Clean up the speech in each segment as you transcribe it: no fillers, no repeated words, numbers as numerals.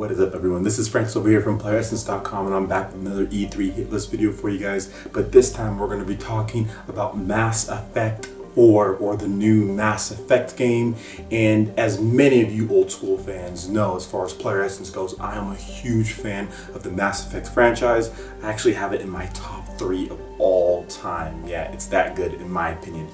What is up, everyone? This is Francis over here from PlayerEssence.com, and I'm back with another E3 hit list video for you guys. But this time we're going to be talking about Mass Effect 4, or the new Mass Effect game. And as many of you old school fans know, as far as PlayerEssence goes, I am a huge fan of the Mass Effect franchise. I actually have it in my top 3 of all time. Yeah, it's that good in my opinion.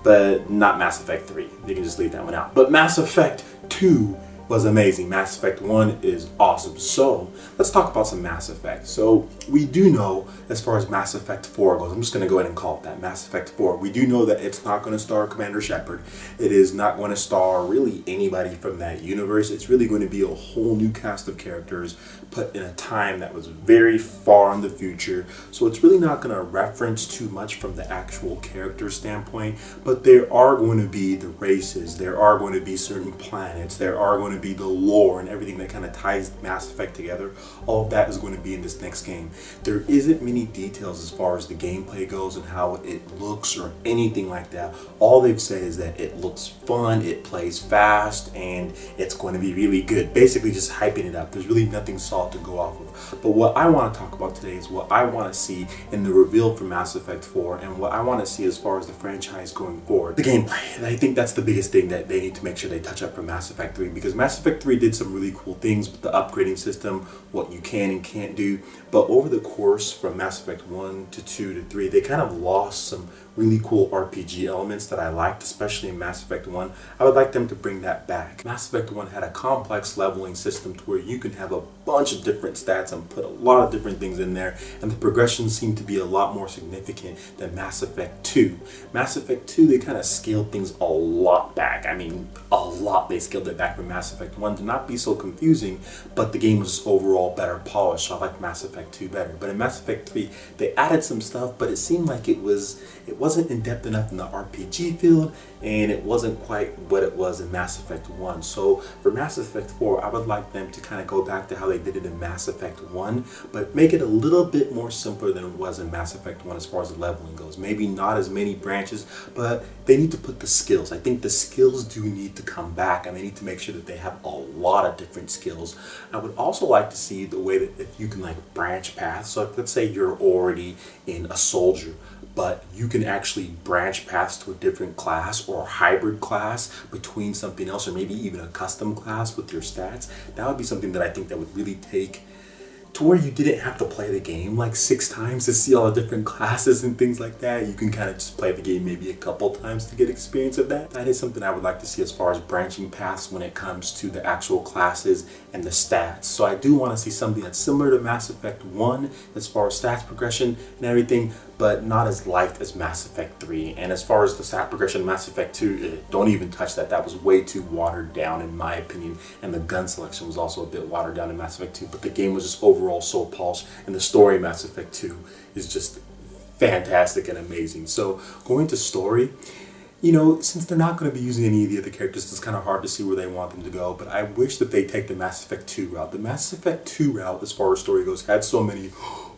But not Mass Effect 3. You can just leave that one out. But Mass Effect 2 was amazing. Mass Effect 1 is awesome. So let's talk about some Mass Effect. So we do know, as far as Mass Effect 4 goes, I'm just going to go ahead and call it that, Mass Effect 4. We do know that it's not going to star Commander Shepard. It is not going to star really anybody from that universe. It's really going to be a whole new cast of characters put in a time that was very far in the future. So it's really not going to reference too much from the actual character standpoint, but there are going to be the races, there are going to be certain planets, there are going to be the lore and everything that kind of ties Mass Effect together. All of that is going to be in this next game. There isn't many details as far as the gameplay goes and how it looks or anything like that. All they've said is that it looks fun, it plays fast, and it's going to be really good. Basically just hyping it up. There's really nothing solid to go off of. But what I want to talk about today is what I want to see in the reveal for Mass Effect 4 and what I want to see as far as the franchise going forward. The gameplay. And I think that's the biggest thing that they need to make sure they touch up for Mass Effect 3, because Mass Effect 3 did some really cool things with the upgrading system, what you can and can't do. But over the course from Mass Effect 1 to 2 to 3, they kind of lost some really cool RPG elements that I liked, especially in Mass Effect 1. I would like them to bring that back. Mass Effect 1 had a complex leveling system to where you can have a bunch of different stats and put a lot of different things in there, and the progression seemed to be a lot more significant than Mass Effect 2. Mass Effect 2, they kind of scaled things a lot back. I mean, a lot. They scaled it back from Mass Effect 1 to not be so confusing, but the game was overall better polished, so I like Mass Effect 2 better. But in Mass Effect 3, they added some stuff, but it seemed like it wasn't in-depth enough in the RPG field, and it wasn't quite what it was in Mass Effect 1. So for Mass Effect 4, I would like them to kind of go back to how they did it in Mass Effect 1, but make it a little bit more simpler than it was in Mass Effect 1 as far as the leveling goes. Maybe not as many branches, but they need to put the skills. I think the skills do need to come back, and they need to make sure that they have a lot of different skills. I would also like to see the way that you can like branch paths. So let's say you're already in a soldier, but you can actually branch paths to a different class or a hybrid class between something else, or maybe even a custom class with your stats. That would be something that I think that would really take to where you didn't have to play the game like 6 times to see all the different classes and things like that. You can kind of just play the game maybe a couple times to get experience of that. That is something I would like to see as far as branching paths when it comes to the actual classes and the stats. So I do want to see something that's similar to Mass Effect 1 as far as stats progression and everything, but not as light as Mass Effect 3. And as far as the stat progression in Mass Effect 2, don't even touch that. That was way too watered down in my opinion, and the gun selection was also a bit watered down in Mass Effect 2, but the game was just overall so polished, and the story in Mass Effect 2 is just fantastic and amazing. So going to story, you know, since they're not going to be using any of the other characters, it's kind of hard to see where they want them to go, but I wish that they take the Mass Effect 2 route. The Mass Effect 2 route, as far as story goes, had so many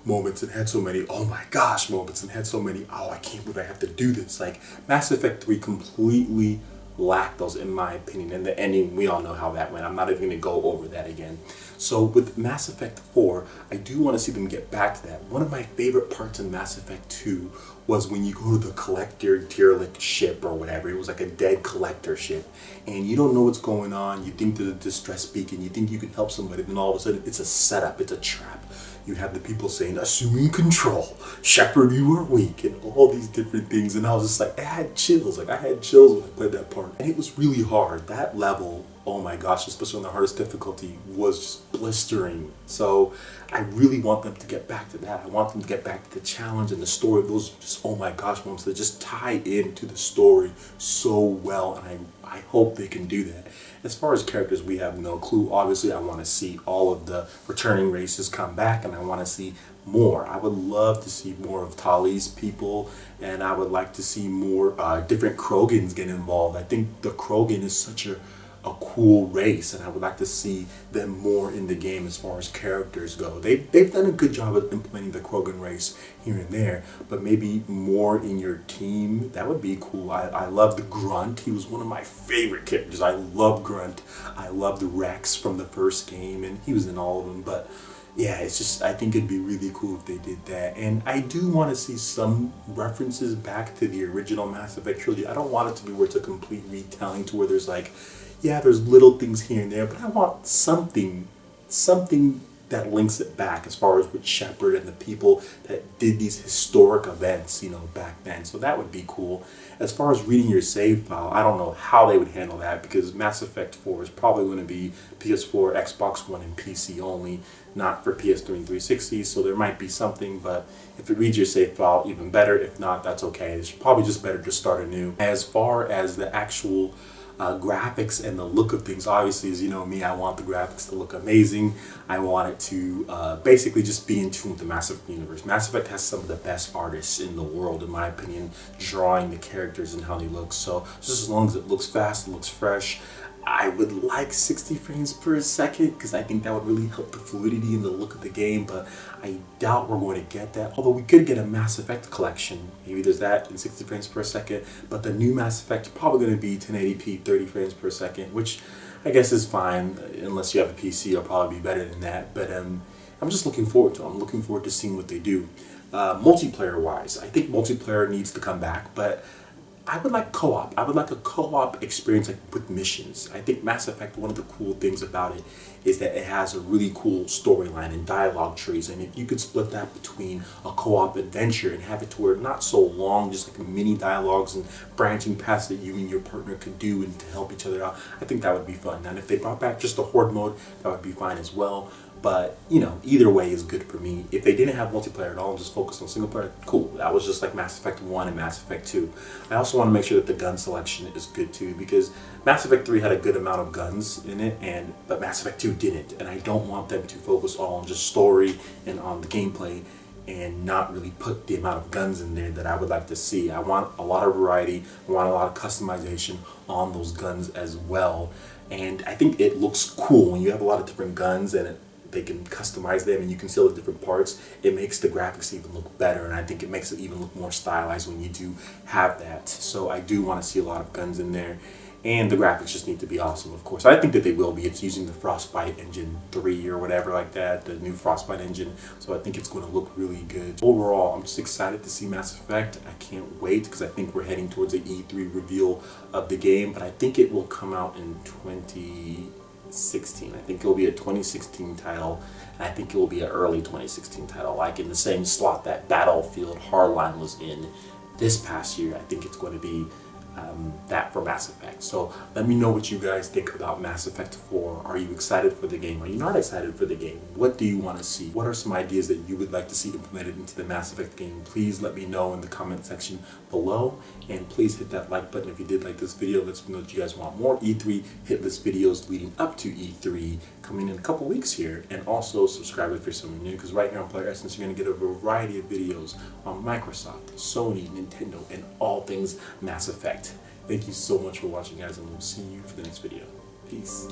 moments, and had so many oh my gosh moments, and had so many oh I can't believe I have to do this. Like Mass Effect 3 completely lacked those in my opinion, and the ending, we all know how that went. I'm not even going to go over that again. So with Mass Effect 4, I do want to see them get back to that. One of my favorite parts in Mass Effect 2 was when you go to the collector derelict ship or whatever. It was like a dead collector ship, and you don't know what's going on. You think there's a distress beacon, you think you can help somebody, then all of a sudden it's a setup, it's a trap. You have the people saying, assuming control, Shepard, you are weak, and all these different things. And I was just like, I had chills. Like I had chills when I played that part. And it was really hard. That level, oh my gosh, especially on the hardest difficulty, was just blistering. So I really want them to get back to that. I want them to get back to the challenge and the story. Those just, oh my gosh, moments that just tie into the story so well. And I hope they can do that. As far as characters, we have no clue. Obviously, I want to see all of the returning races come back, and I want to see more. I would love to see more of Tali's people, and I would like to see more different Krogans get involved. I think the Krogan is such a a cool race, and I would like to see them more in the game as far as characters go. They've done a good job of implementing the Krogan race here and there, but maybe more in your team. That would be cool. I love the Grunt. He was one of my favorite characters. I love Grunt. I loved Rex from the first game, and he was in all of them. But yeah, it's just, I think it'd be really cool if they did that. And I do want to see some references back to the original Mass Effect trilogy. I don't want it to be where it's a complete retelling to where there's like, yeah, there's little things here and there, but I want something that links it back as far as with Shepard and the people that did these historic events, you know, back then. So that would be cool. As far as reading your save file, I don't know how they would handle that, because Mass Effect 4 is probably going to be PS4, Xbox One, and PC only, not for PS3 and 360, so there might be something, but if it reads your save file, even better. If not, that's okay. It's probably just better to start anew. As far as the actual graphics and the look of things, obviously, as you know me, I want the graphics to look amazing. I want it to basically just be in tune with the Mass Effect universe. Mass Effect has some of the best artists in the world, in my opinion, drawing the characters and how they look. So just as long as it looks fast and looks fresh, I would like 60 frames per second, because I think that would really help the fluidity and the look of the game, but I doubt we're going to get that. Although we could get a Mass Effect collection. Maybe there's that in 60 frames per second, but the new Mass Effect is probably going to be 1080p, 30 frames per second, which I guess is fine. Unless you have a PC, it'll probably be better than that. But I'm just looking forward to it. I'm looking forward to seeing what they do. Multiplayer-wise, I think multiplayer needs to come back, but I would like co-op. I would like a co-op experience, like with missions. I think Mass Effect, one of the cool things about it is that it has a really cool storyline and dialogue trees, and if you could split that between a co-op adventure and have it to where it's not so long, just like mini dialogues and branching paths that you and your partner could do and to help each other out, I think that would be fun. And if they brought back just the Horde mode, that would be fine as well. But, you know, either way is good for me. If they didn't have multiplayer at all and just focused on single player, cool. That was just like Mass Effect 1 and Mass Effect 2. I also want to make sure that the gun selection is good too, because Mass Effect 3 had a good amount of guns in it, but Mass Effect 2 didn't. And I don't want them to focus all on just story and on the gameplay and not really put the amount of guns in there that I would like to see. I want a lot of variety. I want a lot of customization on those guns as well. And I think it looks cool when you have a lot of different guns and they can customize them and you can see all the different parts. It makes the graphics even look better, and I think it makes it even look more stylized when you do have that. So I do want to see a lot of guns in there, and the graphics just need to be awesome, of course. I think that they will be. It's using the Frostbite Engine 3 or whatever like that, the new Frostbite engine, so I think it's going to look really good. Overall, I'm just excited to see Mass Effect. I can't wait, because I think we're heading towards the E3 reveal of the game, but I think it will come out in 2016. I think it will be a 2016 title, and I think it will be an early 2016 title, like in the same slot that Battlefield Hardline was in this past year. I think it's going to be that for Mass Effect. So let me know what you guys think about Mass Effect 4. Are you excited for the game? Are you not excited for the game? What do you want to see? What are some ideas that you would like to see implemented into the Mass Effect game? Please let me know in the comment section below, and please hit that like button if you did like this video. Let me know that you guys want more E3 hit list videos leading up to E3 coming in a couple weeks here, and also subscribe if you're someone new, because right here on PlayerEssence you're going to get a variety of videos on Microsoft, Sony, Nintendo, and all things Mass Effect. Thank you so much for watching, guys, and we'll see you for the next video. Peace.